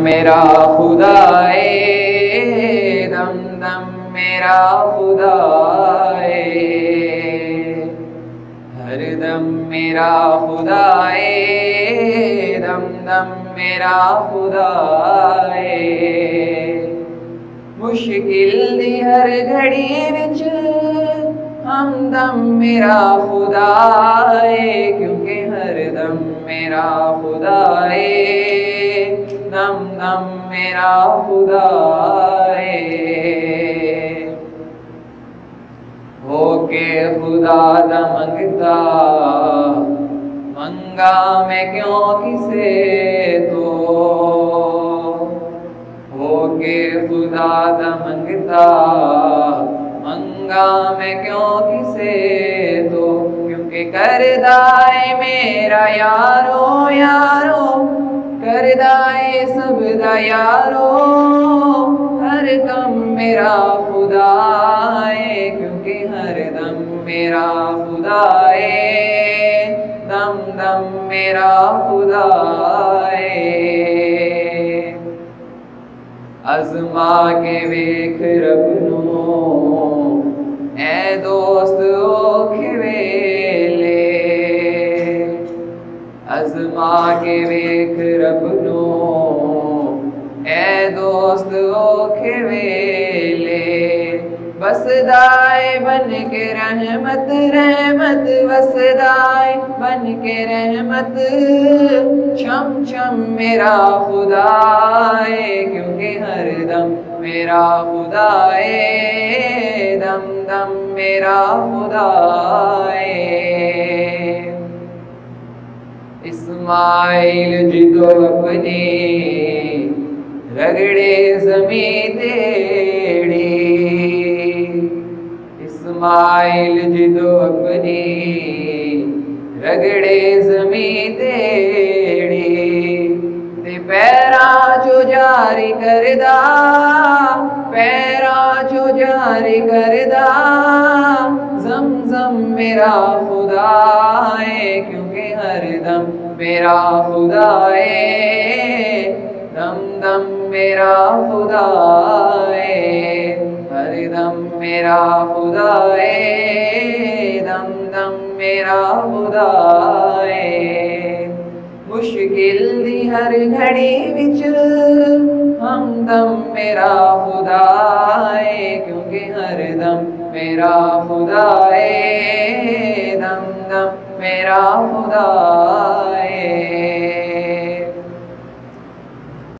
मेरा खुदाए, दम दम मेरा खुदाए, हर दम मेरा खुदाए, दम दम मेरा खुदाए। मुश्किल दी हर घड़ी विच हमदम मेरा खुदाए, क्योंकि हर दम मेरा खुदाए, दम दम मेरा खुदाए। होके खुदा दा मंगता, मंगा मैं क्यों किसे तो, होके खुदा दा मंगता, मंगा मैं क्यों किसे तो, क्योंकि करदाए मेरा यारो यारो, करदाए सब दा यारो, हर कम मेरा खुदाए, क्योंकि हर दम मेरा खुदाए, दम दम मेरा खुदाए। अज़मा के वेख रब नू ऐ दोस्त औखे वेले, अज़मा के वेख रब नू ऐ दोस्त औखे वेले, वसदाए बन के रहमत रहमत, वसदाए बन के रहमत, छम छम मेरा खुदाए, क्योंकि हर दम मेरा खुदाए, दम दम मेरा खुदाए। इस्माइल जिदो अपनी रगड़े ज़मी तेड़ी, इस्माइल जिदो अपनी रगड़े ज़मी तेड़ी, ते पैरा चो जारी करदा, पैरा चो जारी करदा, जम जम मेरा खुदाए, क्योंकि हर दम मेरा खुदाए, दम दम मेरा खुदाए, हर दम मेरा खुदाए, दम दम मेरा खुदाए। मुश्किल दी हर घड़ी विच हमदम मेरा खुदाए, क्योंकि हर दम मेरा खुदाए, दम दम मेरा खुदाए।